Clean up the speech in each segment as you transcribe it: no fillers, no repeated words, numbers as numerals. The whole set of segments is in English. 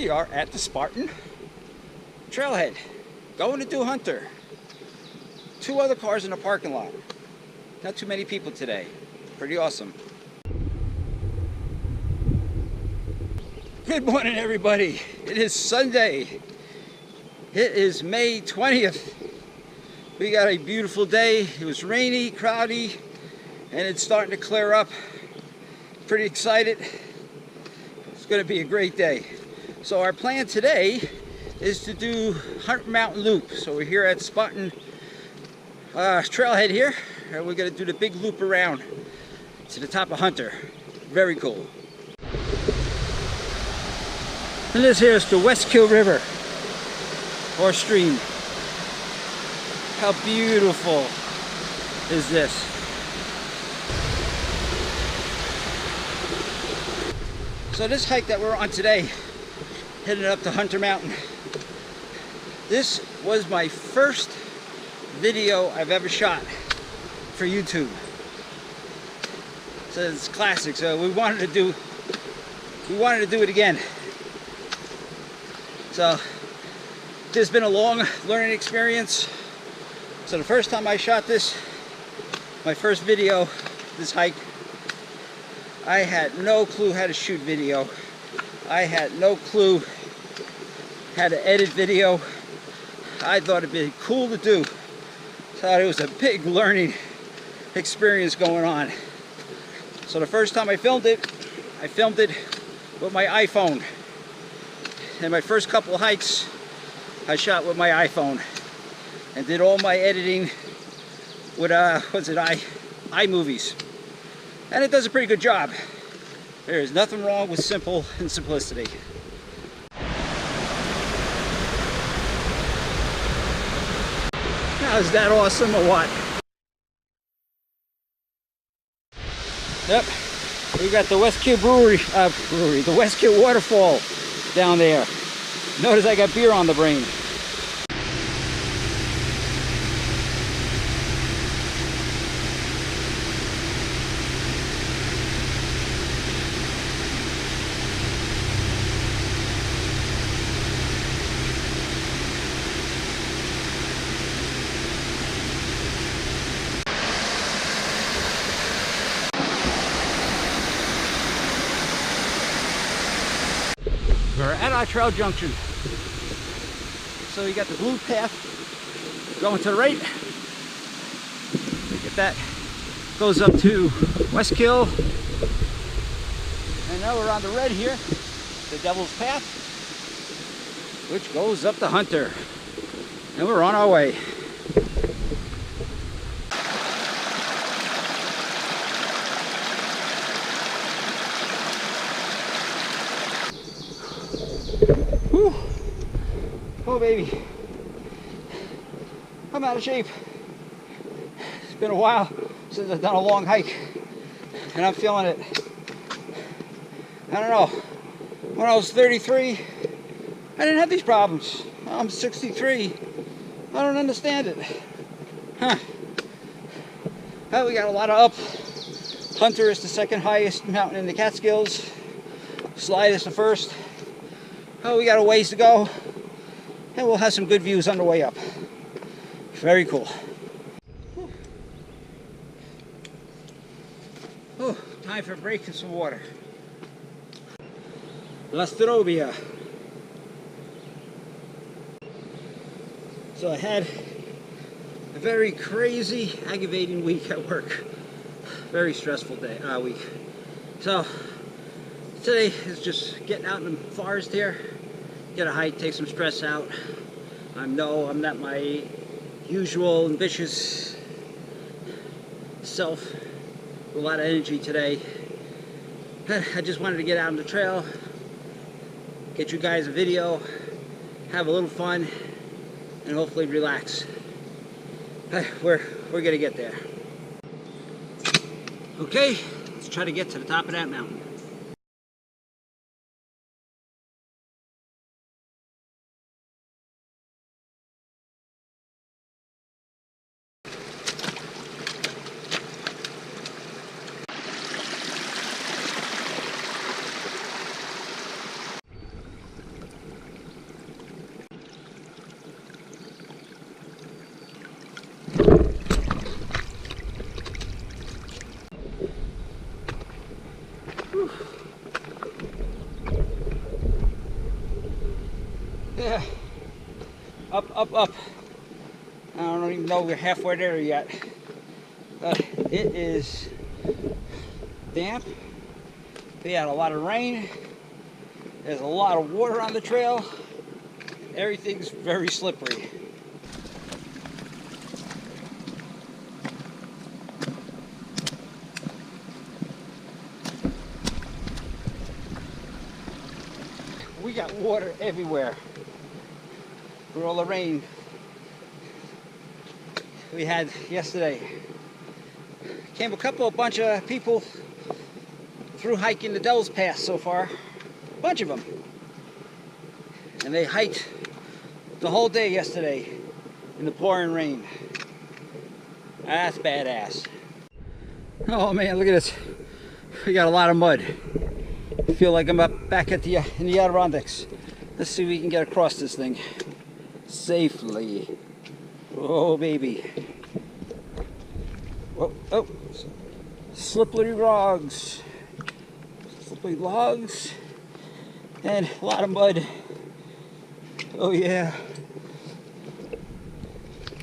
We are at the Spartan Trailhead, going to do Hunter. 2 other cars in the parking lot. Not too many people today. Pretty awesome. Good morning, everybody. It is Sunday. It is May 20th. We got a beautiful day. It was rainy, cloudy, and it's starting to clear up. Pretty excited. It's going to be a great day. So our plan today is to do Hunter Mountain Loop. So we're here at Spartan Trailhead here, and we're going to do the big loop around to the top of Hunter. Very cool. And this here is the Westkill River, or stream. How beautiful is this? So this hike that we're on today, heading up to Hunter Mountain, this was my first video I've ever shot for YouTube. So it's classic. So we wanted to do it again. So this has been a long learning experience. So the first time I shot this, my first video, this hike, I had no clue how to shoot video. I had no clue how to edit video. I thought it'd be cool to do. Thought it was a big learning experience going on. So the first time I filmed it with my iPhone. And my first couple of hikes, I shot with my iPhone. And did all my editing with, iMovies. And it does a pretty good job. There is nothing wrong with simple and simplicity. Now, is that awesome or what? Yep, we got the Westkill the Westkill waterfall down there. Notice I got beer on the brain. We're at our trail junction. So you got the blue path going to the right. Look at that. Goes up to Westkill. And now we're on the red here, the Devil's Path, which goes up to Hunter. And we're on our way. Whew. Oh baby, I'm out of shape. It's been a while since I've done a long hike, and I'm feeling it. I don't know, when I was 33, I didn't have these problems. I'm 63, I don't understand it. Huh. Well, we got a lot of up. Hunter is the second highest mountain in the Catskills. Slide is the first. Oh, we got a ways to go, and we'll have some good views on the way up. Very cool. Oh, time for a break and some water. La Strobia. So I had a very crazy, aggravating week at work. Very stressful week. So today is just getting out in the forest here, get a hike, take some stress out. I'm not my usual ambitious self with a lot of energy today. I just wanted to get out on the trail, get you guys a video, have a little fun, and hopefully relax. We're gonna get there. Okay, let's try to get to the top of that mountain. Yeah. Up, up, up. I don't even know we're halfway there yet. But it is damp. We had a lot of rain. There's a lot of water on the trail. Everything's very slippery. We got water everywhere for all the rain we had yesterday. Came a bunch of people through hiking the Devil's Pass so far. A bunch of them. And they hiked the whole day yesterday in the pouring rain. That's badass. Oh man, look at this. We got a lot of mud. I feel like I'm up back at the in the Adirondacks. Let's see if we can get across this thing safely. Oh baby. Oh, oh. Slippery logs. Slippery logs. And a lot of mud. Oh yeah.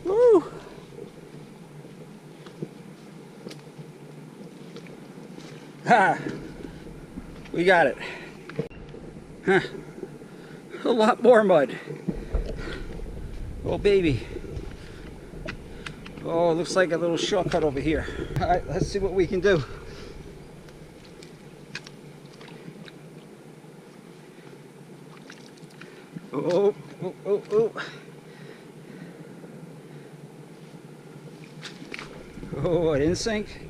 Woo! Ha! We got it. Huh. A lot more mud. Oh baby. Oh, looks like a little shortcut over here. All right, let's see what we can do. Oh, oh, oh, oh. Oh, it didn't sink.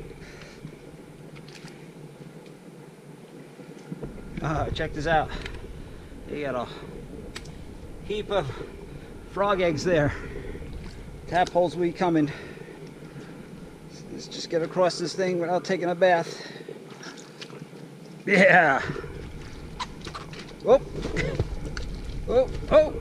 Check this out. You got a heap of frog eggs there. Tadpoles will be coming. Let's just get across this thing without taking a bath. Yeah. Oh. Oh. Oh.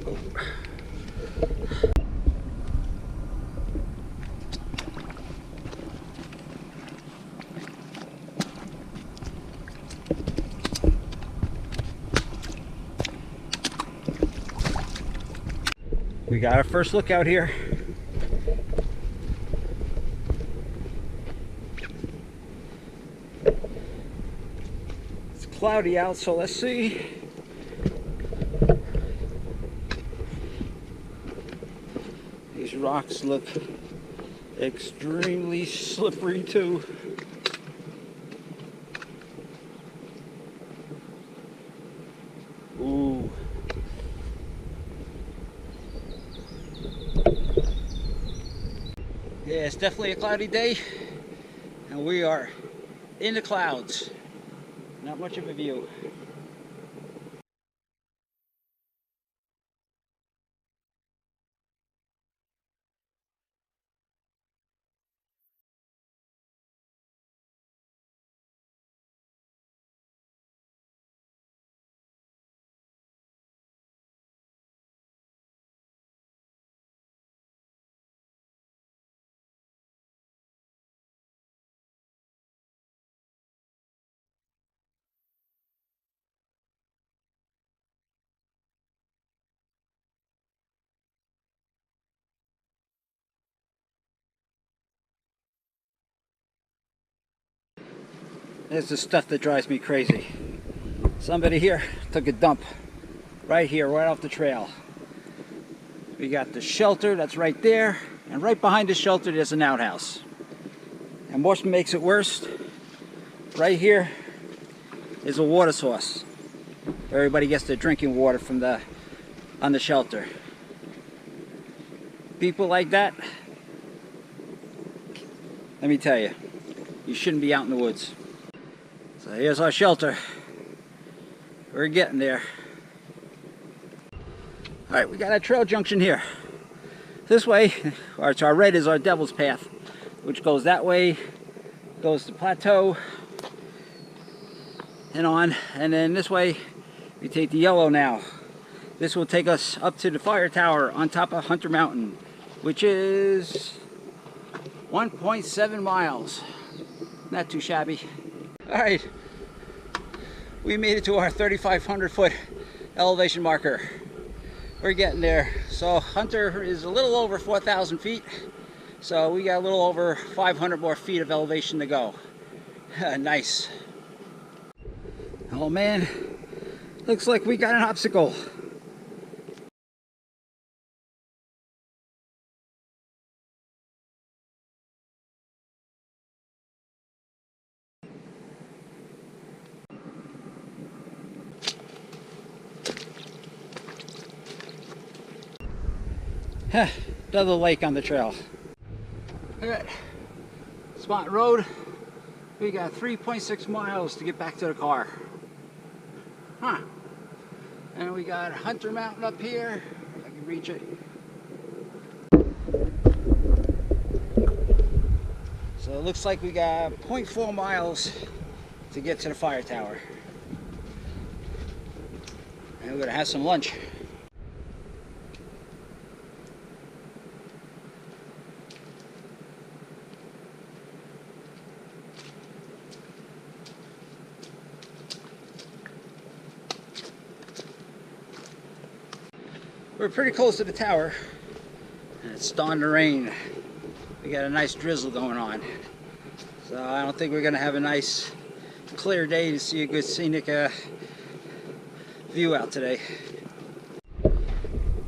We got our first look out here. It's cloudy out, so let's see. These rocks look extremely slippery too. Ooh. Yeah, it's definitely a cloudy day, and we are in the clouds. Not much of a view. There's the stuff that drives me crazy. Somebody here took a dump right here, right off the trail. We got the shelter that's right there, and right behind the shelter there's an outhouse. And what makes it worse, right here is a water source. Everybody gets their drinking water from on the shelter. People like that, let me tell you, you shouldn't be out in the woods. So here's our shelter. We're getting there. Alright, we got a trail junction here. This way, or to our right is our Devil's Path, which goes that way, goes to Plateau, and on. And then this way, we take the yellow now. This will take us up to the fire tower on top of Hunter Mountain, which is 1.7 miles. Not too shabby. Alright, we made it to our 3,500 foot elevation marker. We're getting there. So Hunter is a little over 4,000 feet. So we got a little over 500 more feet of elevation to go. Nice. Oh man, looks like we got an obstacle. Another lake on the trail. Alright, Spot Road. We got 3.6 miles to get back to the car. Huh. And we got Hunter Mountain up here. If I can reach it. So it looks like we got 0.4 miles to get to the fire tower. And we're gonna have some lunch. We're pretty close to the tower, and it's starting to rain. We got a nice drizzle going on, so I don't think we're gonna have a nice clear day to see a good scenic view out today.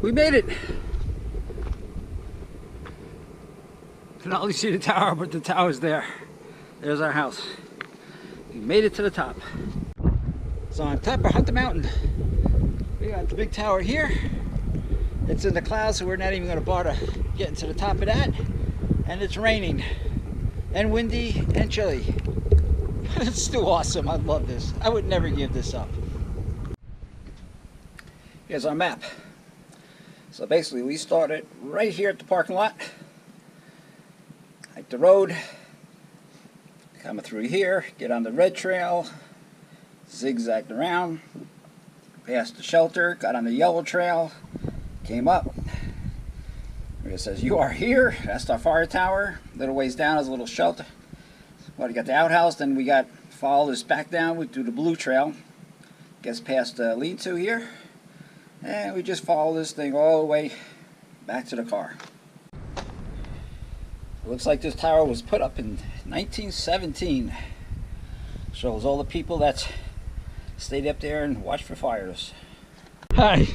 We made it. Can only see the tower, but the tower's there. There's our house. We made it to the top. So on top of Hunter Mountain, we got the big tower here. It's in the clouds, so we're not even going to bother getting to the top of that. And it's raining, and windy, and chilly. But it's still awesome. I love this. I would never give this up. Here's our map. So basically, we started right here at the parking lot. Like the road. Coming through here, get on the red trail, zigzagged around, past the shelter, got on the yellow trail. Came up, it says you are here. That's our fire tower. A little ways down is a little shelter. Well, you got the outhouse, then we got follow this back down. We do the blue trail, gets past the lean-to here, and we just follow this thing all the way back to the car. It looks like this tower was put up in 1917. Shows all the people that stayed up there and watched for fires. Hi.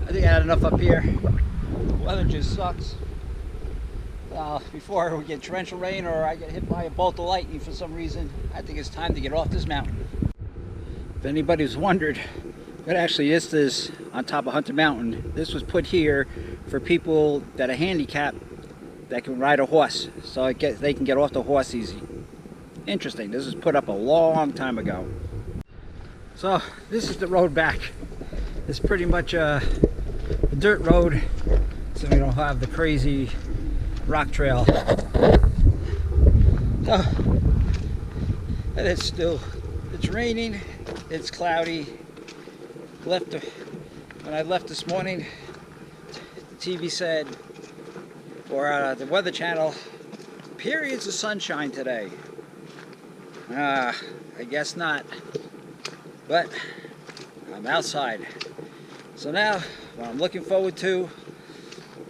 I think I had enough up here. The weather just sucks. Before we get torrential rain or I get hit by a bolt of lightning for some reason, I think it's time to get off this mountain. If anybody's wondered what actually this is on top of Hunter Mountain, this was put here for people that are handicapped that can ride a horse, so they can get off the horse easy. Interesting. This was put up a long time ago. So this is the road back. It's pretty much a dirt road, so we don't have the crazy rock trail. And it's raining, it's cloudy. When I left this morning, the TV said, or the Weather Channel, periods of sunshine today. I guess not, but I'm outside. So now, what I'm looking forward to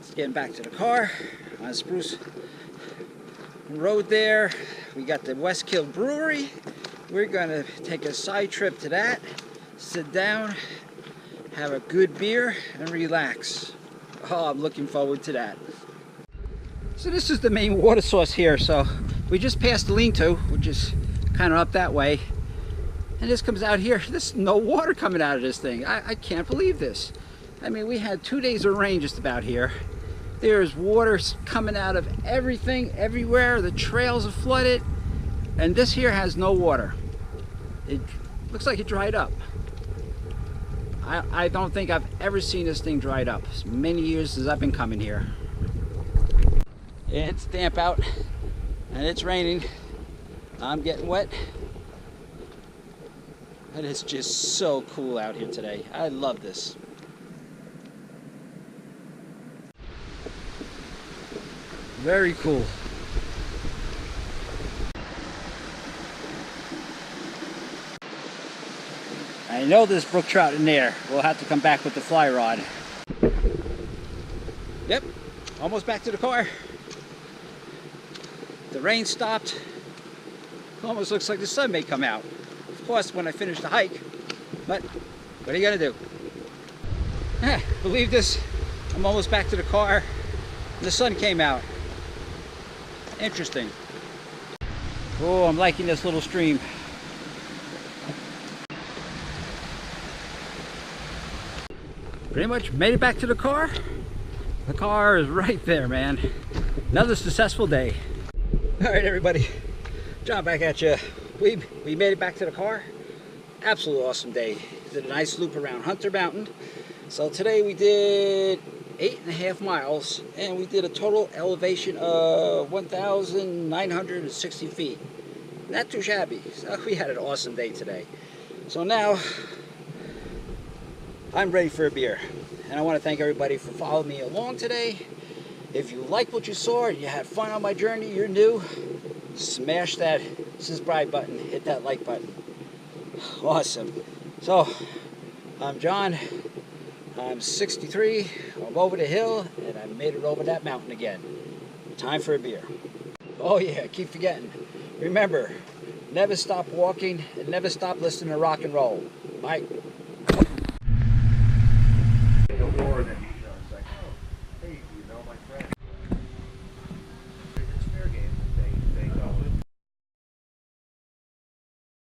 is getting back to the car on Spruce Road there. We got the Westkill Brewery. We're going to take a side trip to that, sit down, have a good beer, and relax. Oh, I'm looking forward to that. So this is the main water source here. So we just passed the lean-to, which is kind of up that way. And this comes out here. There's no water coming out of this thing. I can't believe this. I mean, we had 2 days of rain just about here. There's water coming out of everything, everywhere. The trails are flooded. And this here has no water. It looks like it dried up. I don't think I've ever seen this thing dried up. It's many years since I've been coming here. It's damp out and it's raining. I'm getting wet. And it's just so cool out here today. I love this. Very cool. I know there's brook trout in there. We'll have to come back with the fly rod. Yep, almost back to the car. The rain stopped. Almost looks like the sun may come out. Of course, when I finish the hike, but what are you gonna do? Believe this, I'm almost back to the car. The sun came out. Interesting. Oh, I'm liking this little stream. Pretty much made it back to the car. The car is right there, man. Another successful day. All right, everybody. John back at you. We made it back to the car. Absolute awesome day. Did a nice loop around Hunter Mountain. So today we did 8.5 miles, and we did a total elevation of 1,960 feet. Not too shabby. So we had an awesome day today. So now I'm ready for a beer. And I want to thank everybody for following me along today. If you like what you saw and you had fun on my journey, you're new, smash that subscribe button, hit that like button. Awesome. So, I'm John. I'm 63. I'm over the hill, and I made it over that mountain again. Time for a beer. Oh yeah, I keep forgetting. Remember, never stop walking and never stop listening to rock and roll. Bye. No more than